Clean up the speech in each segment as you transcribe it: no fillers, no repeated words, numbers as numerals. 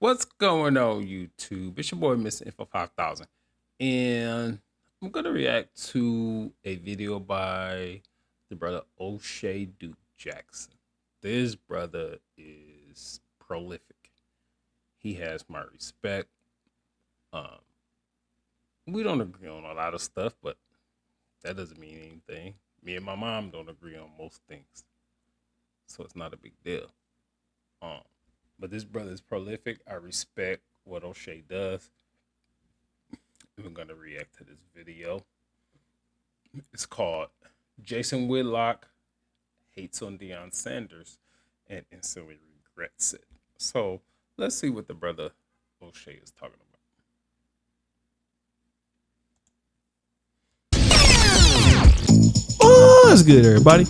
What's going on, YouTube? It's your boy, Mr. Info 5000. And I'm going to react to a video by the brother Oshay Duke Jackson. This brother is prolific. He has my respect. Um, we don't agree on a lot of stuff, but that doesn't mean anything. Me and my mom don't agree on most things, so it's not a big deal. Um, but this brother is prolific. I respect what O'Shea does. We're gonna react to this video. It's called Jason Whitlock Hates on Deion Sanders and Instantly Regrets It. So let's see what the brother O'Shea is talking about. What's good, everybody?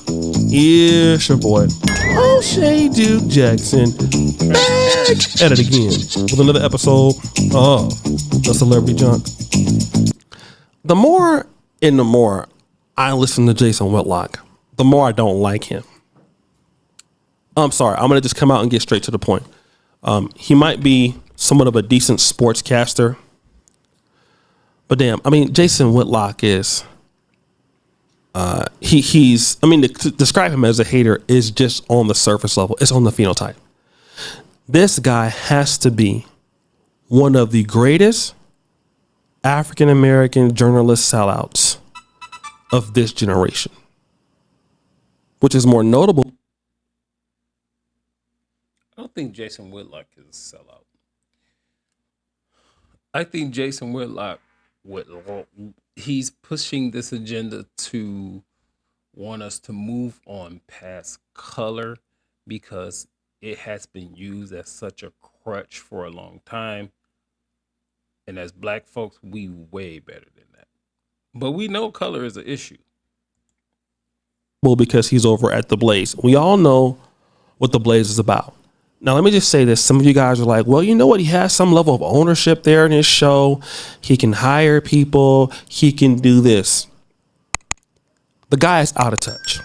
It's your boy, Oshay Duke Jackson, back at it again with another episode of The Celebrity Junk. The more and the more I listen to Jason Whitlock, the more I don't like him. I'm sorry, I'm going to just come out and get straight to the point. He might be somewhat of a decent sportscaster, but damn, I mean, Jason Whitlock is... to describe him as a hater is just on the surface level. It's on the phenotype. This guy has to be one of the greatest African-American journalist sellouts of this generation, which is more notable. I don't think Jason Whitlock is a sellout. I think Jason Whitlock he's pushing this agenda to want us to move on past color because it has been used as such a crutch for a long time. And as black folks, we way better than that. But we know color is an issue. Well, because he's over at The Blaze. We all know what The Blaze is about. Now, let me just say this. Some of you guys are like, well, you know what? He has some level of ownership there in his show. He can hire people. He can do this. The guy is out of touch.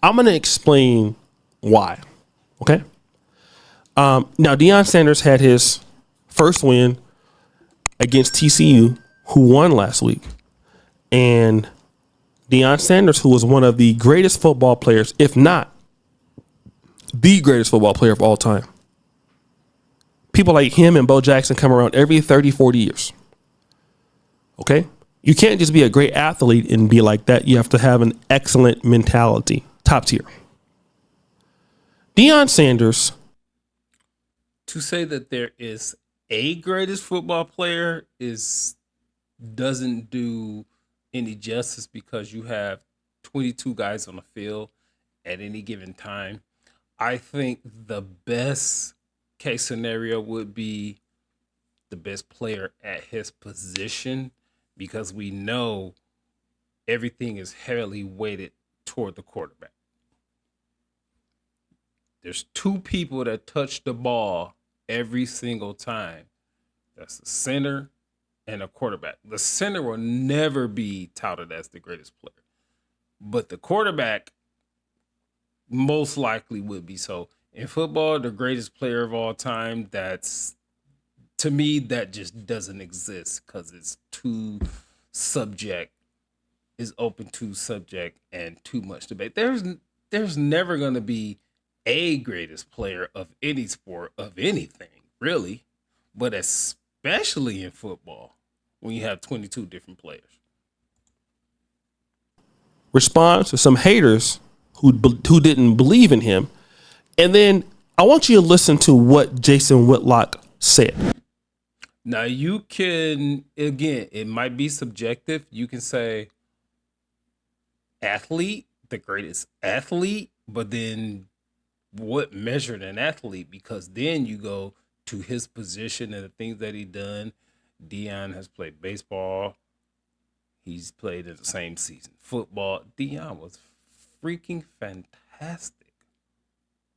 I'm going to explain why. Okay. Now, Deion Sanders had his first win against TCU, who won last week. And Deion Sanders, who was one of the greatest football players, if not the greatest football player of all time. People like him and Bo Jackson come around every 30, 40 years. Okay? You can't just be a great athlete and be like that. You have to have an excellent mentality. Top tier. Deion Sanders. To say that there is a greatest football player doesn't do any justice because you have 22 guys on the field at any given time. I think the best case scenario would be the best player at his position because we know everything is heavily weighted toward the quarterback. There's two people that touch the ball every single time. That's the center and a quarterback. The center will never be touted as the greatest player, but the quarterback most likely would be. So in football, the greatest player of all time, to me, that just doesn't exist because it's too subject, is open to subject and too much debate. There's never going to be a greatest player of any sport, of anything, really, but especially in football when you have 22 different players. Response to some haters who didn't believe in him. And then I want you to listen to what Jason Whitlock said. Now you can, again, it might be subjective. You can say athlete, the greatest athlete, but then what measured an athlete? Because then you go to his position and the things that he done. Deion has played baseball. He's played in the same season. Football. Deion was freaking fantastic.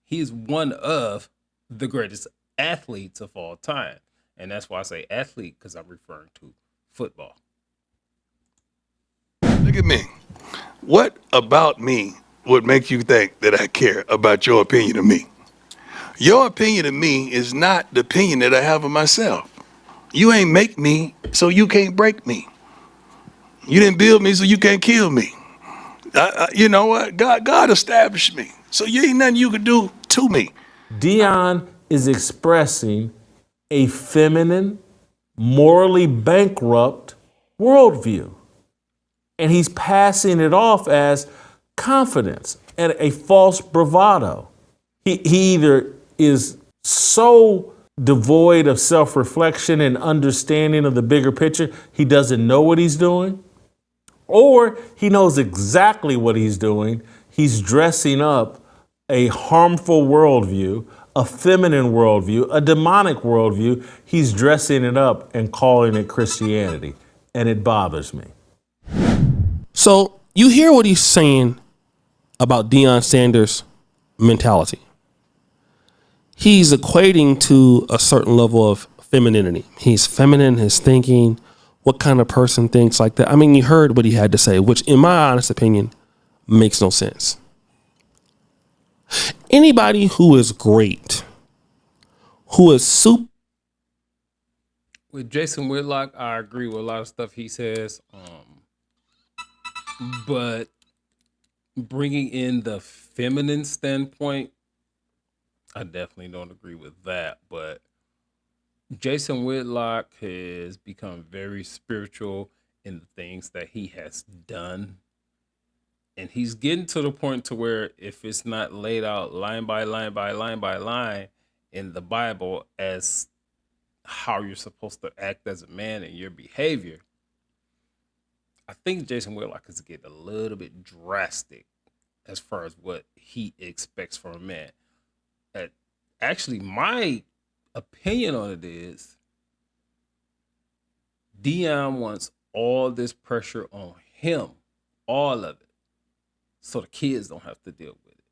He is one of the greatest athletes of all time. And that's why I say athlete, because I'm referring to football. Look at me. What about me would make you think that I care about your opinion of me? Your opinion of me is not the opinion that I have of myself. You ain't make me, so you can't break me. You didn't build me, so you can't kill me. You know what? God established me, so you ain't nothing you can do to me. Dion is expressing a feminine, morally bankrupt worldview. And he's passing it off as confidence and a false bravado. He either is so devoid of self-reflection and understanding of the bigger picture, he doesn't know what he's doing, or he knows exactly what he's doing. He's dressing up a harmful worldview, a feminine worldview, a demonic worldview. He's dressing it up and calling it Christianity. And it bothers me. So you hear what he's saying about Deion Sanders' mentality. He's equating to a certain level of femininity. He's feminine, his thinking, what kind of person thinks like that. I mean, you heard what he had to say, which in my honest opinion makes no sense. Anybody who is great, who is super. With Jason Whitlock, I agree with a lot of stuff he says. But bringing in the feminine standpoint, I definitely don't agree with that. But Jason Whitlock has become very spiritual in the things that he has done. And he's getting to the point to where if it's not laid out line by line by line by line in the Bible as how you're supposed to act as a man and your behavior, I think Jason Whitlock is getting a little bit drastic as far as what he expects from a man. Actually, my opinion on it is Dion wants all this pressure on him, all of it, so the kids don't have to deal with it.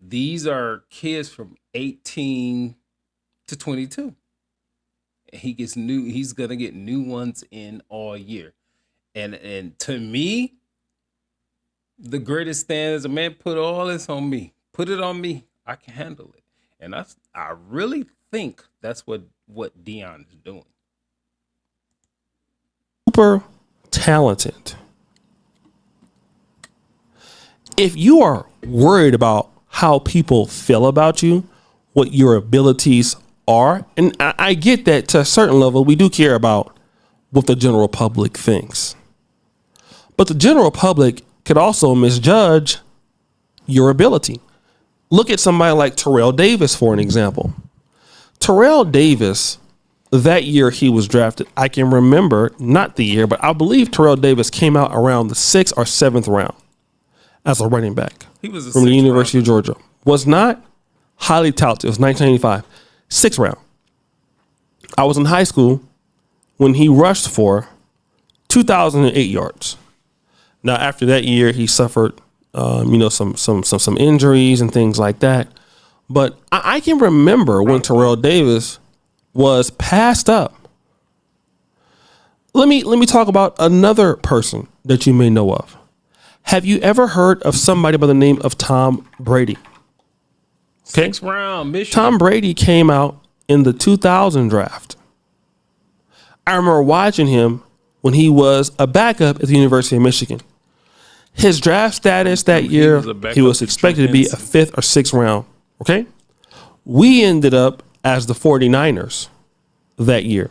These are kids from 18 to 22. He's gonna get new ones in all year. And to me, the greatest stand as a man, put all this on me. Put it on me. I can handle it. And I really think that's what Dion is doing. Super talented. If you are worried about how people feel about you, what your abilities are, and I get that to a certain level, we do care about what the general public thinks. But the general public could also misjudge your ability. Look at somebody like Terrell Davis, for an example. Terrell Davis, that year he was drafted, I can remember, not the year, but I believe Terrell Davis came out around the 6th or 7th round as a running back. He was from the University of Georgia. Was not highly touted. It was 1995. 6th round. I was in high school when he rushed for 2,008 yards. Now, after that year, he suffered, some injuries and things like that. But I can remember when Terrell Davis was passed up. Let me talk about another person that you may know of. Have you ever heard of somebody by the name of Tom Brady? Okay. 6th round, Michigan. Tom Brady came out in the 2000 draft. I remember watching him when he was a backup at the University of Michigan. His draft status that year, he was expected to be a 5th or 6th round. Okay. We ended up as the 49ers that year.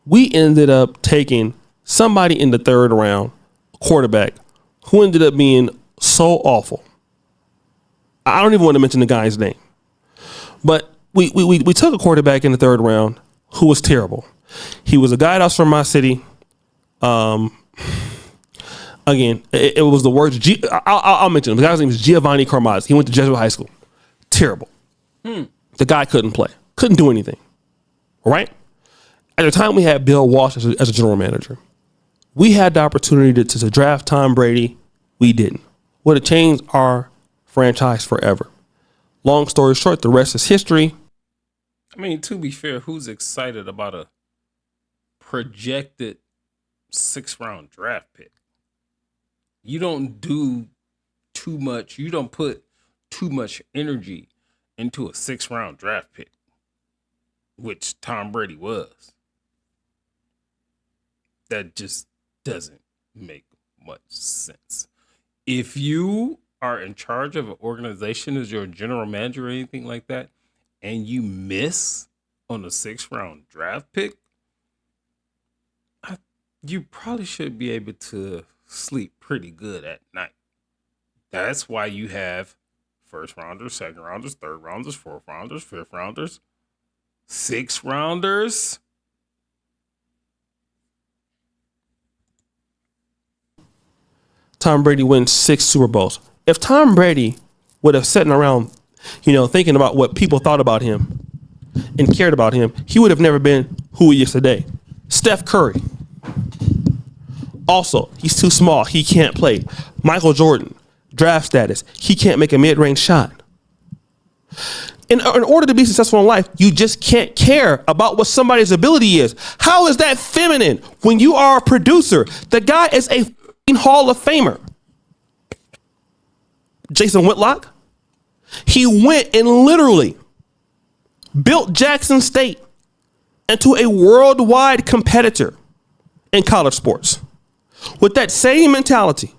We ended up taking somebody in the 3rd round, quarterback, who ended up being so awful. I don't even want to mention the guy's name. But we took a quarterback in the 3rd round who was terrible. He was a guy that was from my city. Again, it was the words. I'll mention him. The guy's name is Giovanni Carmazzi. He went to Jesuit High School. Terrible. The guy couldn't play. Couldn't do anything. All right? At the time, we had Bill Walsh as a general manager. We had the opportunity to draft Tom Brady. We didn't. Would have changed our franchise forever. Long story short, the rest is history. I mean, to be fair, who's excited about a projected 6th round draft pick? You don't do too much. You don't put too much energy into a 6th-round draft pick, which Tom Brady was. That just doesn't make much sense. If you are in charge of an organization as your general manager or anything like that, and you miss on a 6th-round draft pick, you probably should be able to sleep pretty good at night. That's why you have 1st-rounders, 2nd-rounders, 3rd-rounders, 4th-rounders, 5th-rounders, 6th-rounders. Tom Brady wins 6 Super Bowls. If Tom Brady would have sitting around, thinking about what people thought about him and cared about him, he would have never been who he is today. Steph Curry. Also, he's too small. He can't play. Michael Jordan, draft status. He can't make a mid-range shot. In order to be successful in life, you just can't care about what somebody's ability is. How is that feminine when you are a producer? The guy is a Hall of Famer. Jason Whitlock, he went and literally built Jackson State into a worldwide competitor in college sports. With that same mentality,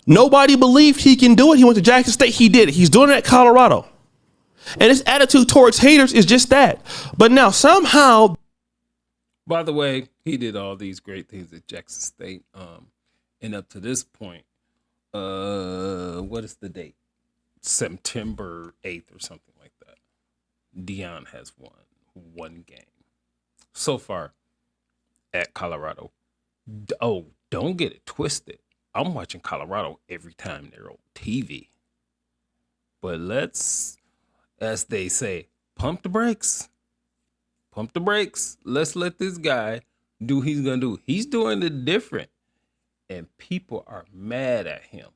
nobody believed he can do it. He went to Jackson State. He did it. He's doing it at Colorado. And his attitude towards haters is just that. But now somehow. By the way, he did all these great things at Jackson State. And up to this point, what is the date? September 8th or something like that. Deion has won one game so far at Colorado. Oh, don't get it twisted. I'm watching Colorado every time they're on TV. But let's, as they say, pump the brakes. Pump the brakes. Let's let this guy do what he's going to do. He's doing it different. And people are mad at him.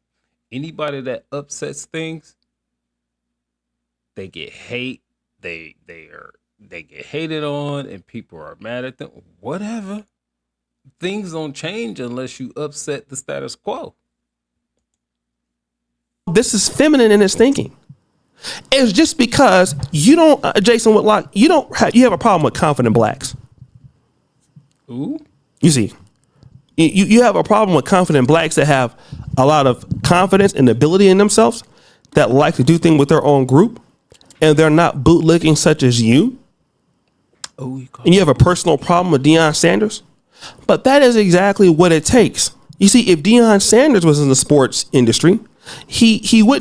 Anybody that upsets things, they get hate. They get hated on, and people are mad at them. Whatever. Things don't change unless you upset the status quo. This is feminine in his thinking. It's just because you don't, Jason Whitlock, you have a problem with confident blacks. Ooh. You see. You have a problem with confident blacks that have a lot of confidence and ability in themselves, that like to do things with their own group, and they're not bootlicking such as you. Oh, and you have a personal problem with Deion Sanders. But that is exactly what it takes. You see, if Deion Sanders was in the sports industry, he wouldn't